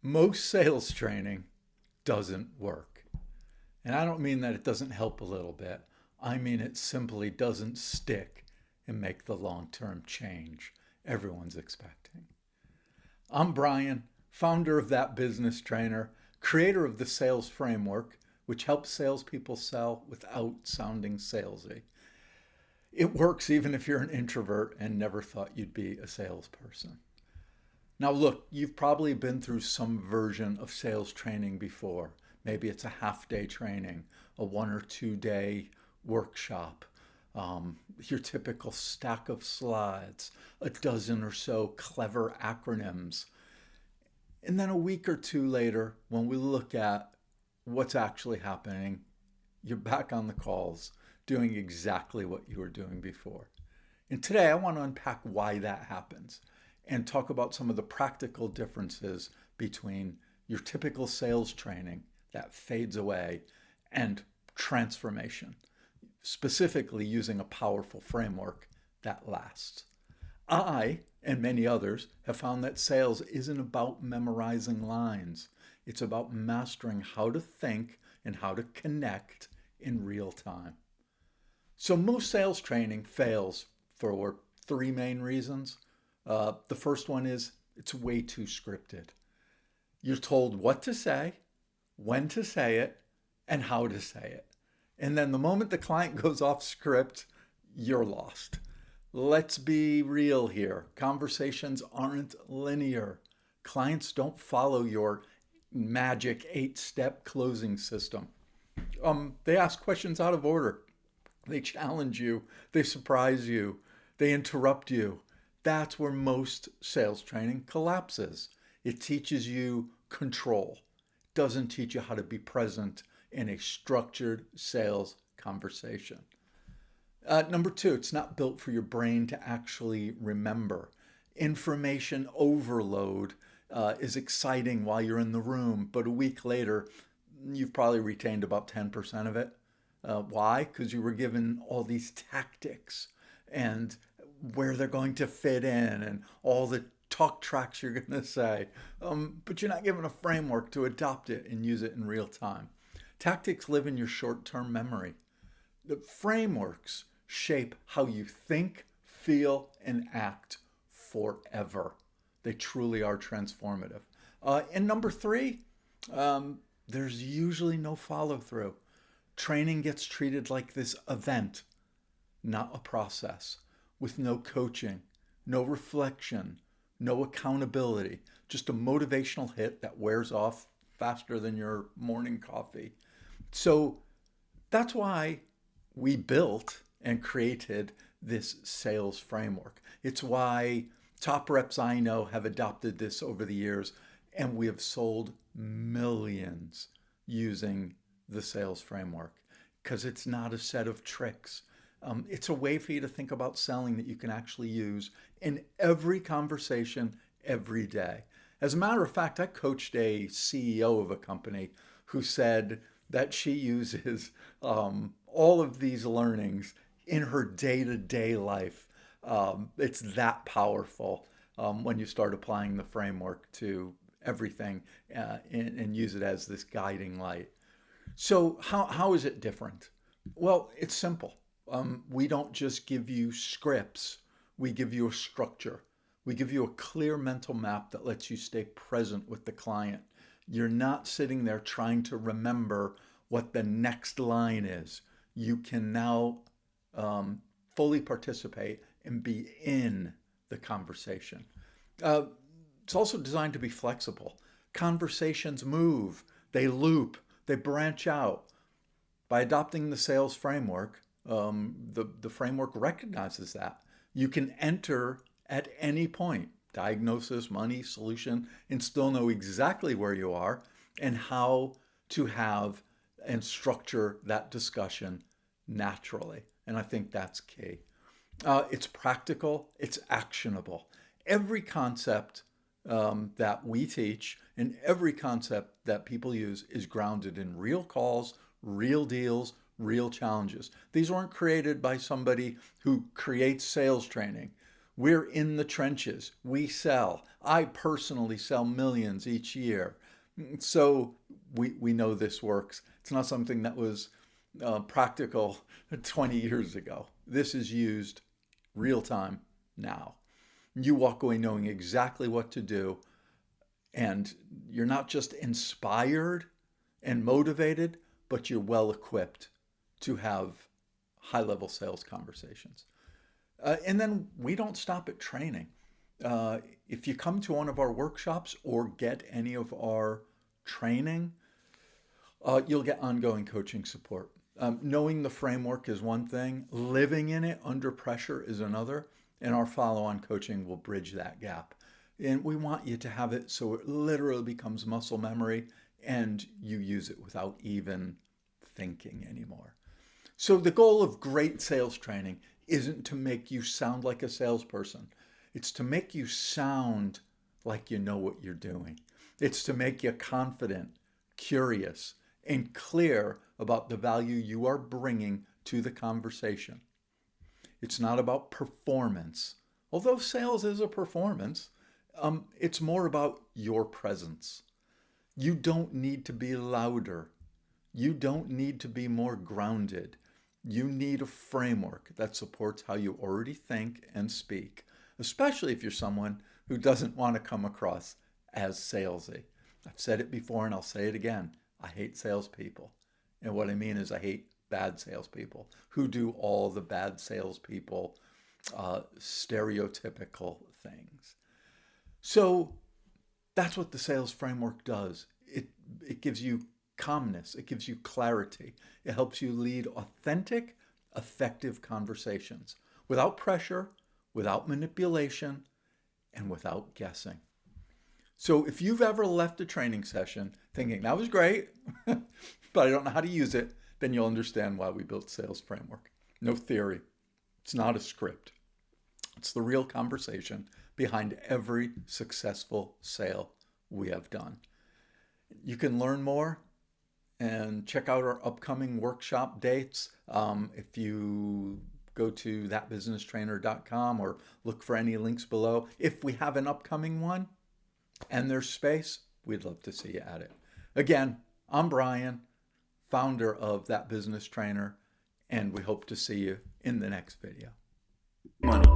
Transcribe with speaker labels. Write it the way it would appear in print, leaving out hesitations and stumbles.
Speaker 1: Most sales training doesn't work. And I don't mean that it doesn't help a little bit. I mean it simply doesn't stick and make the long-term change everyone's expecting. I'm Brian, founder of That Business Trainer, creator of the sales framework, which helps salespeople sell without sounding salesy. It works even if you're an introvert and never thought you'd be a salesperson. Now, look, you've probably been through some version of sales training before. Maybe it's a half day training, a 1 or 2 day workshop, your typical stack of slides, a dozen or so clever acronyms. And then a week or two later, when we look at what's actually happening, you're back on the calls doing exactly what you were doing before. And today I want to unpack why that happens and talk about some of the practical differences between your typical sales training that fades away and transformation, specifically using a powerful framework that lasts. I and many others have found that sales isn't about memorizing lines. It's about mastering how to think and how to connect in real time. So most sales training fails for three main reasons. The first one is it's way too scripted. You're told what to say, when to say it, and how to say it. And then the moment the client goes off script, you're lost. Let's be real here. Conversations aren't linear. Clients don't follow your magic 8-step closing system. They ask questions out of order. They challenge you. They surprise you. They interrupt you. That's where most sales training collapses. It teaches you control. It doesn't teach you how to be present in a structured sales conversation. Number two, it's not built for your brain to actually remember. Information overload is exciting while you're in the room, but a week later, you've probably retained about 10% of it. Why? Because you were given all these tactics and where they're going to fit in and all the talk tracks you're going to say. But you're not given a framework to adopt it and use it in real time. Tactics live in your short-term memory. The frameworks shape how you think, feel, and act forever. They truly are transformative. And number three, there's usually no follow-through. Training gets treated like this event, not a process, with no coaching, no reflection, no accountability, just a motivational hit that wears off faster than your morning coffee. So that's why we built and created this sales framework. It's why top reps I know have adopted this over the years, and we have sold millions using the sales framework because it's not a set of tricks. It's a way for you to think about selling that you can actually use in every conversation every day. As a matter of fact, I coached a CEO of a company who said that she uses all of these learnings in her day-to-day life. It's that powerful when you start applying the framework to everything and use it as this guiding light. So how is it different? Well, it's simple. We don't just give you scripts. We give you a structure. We give you a clear mental map that lets you stay present with the client. You're not sitting there trying to remember what the next line is. You can now fully participate and be in the conversation. It's also designed to be flexible. Conversations move, they loop, they branch out. By adopting the sales framework, the framework recognizes that. You can enter at any point, diagnosis, money, solution, and still know exactly where you are and how to have and structure that discussion naturally. And I think that's key. It's practical, it's actionable. Every concept that we teach and every concept that people use is grounded in real calls, real deals, real challenges. These weren't created by somebody who creates sales training. We're in the trenches. We sell. I personally sell millions each year. So we know this works. It's not something that was practical 20 years ago. This is used real time now. You walk away knowing exactly what to do, and you're not just inspired and motivated, but you're well equipped to have high level sales conversations. And then we don't stop at training. If you come to one of our workshops or get any of our training, you'll get ongoing coaching support. Knowing the framework is one thing, living in it under pressure is another, and our follow on coaching will bridge that gap. And we want you to have it so it literally becomes muscle memory and you use it without even thinking anymore. So the goal of great sales training isn't to make you sound like a salesperson. It's to make you sound like you know what you're doing. It's to make you confident, curious, and clear about the value you are bringing to the conversation. It's not about performance. Although sales is a performance, it's more about your presence. You don't need to be louder. You don't need to be more grounded. You need a framework that supports how you already think and speak, especially if you're someone who doesn't want to come across as salesy. I've said it before and I'll say it again. I hate salespeople. And what I mean is I hate bad salespeople who do all the bad salespeople stereotypical things. So that's what the sales framework does. It gives you calmness. It gives you clarity. It helps you lead authentic, effective conversations without pressure, without manipulation, and without guessing. So if you've ever left a training session thinking, that was great, but I don't know how to use it, then you'll understand why we built Sales Framework. No theory. It's not a script. It's the real conversation behind every successful sale we have done. You can learn more and check out our upcoming workshop dates. If you go to thatbusinesstrainer.com or look for any links below. If we have an upcoming one and there's space, we'd love to see you at it. Again, I'm Brian, founder of That Business Trainer, and we hope to see you in the next video. Money.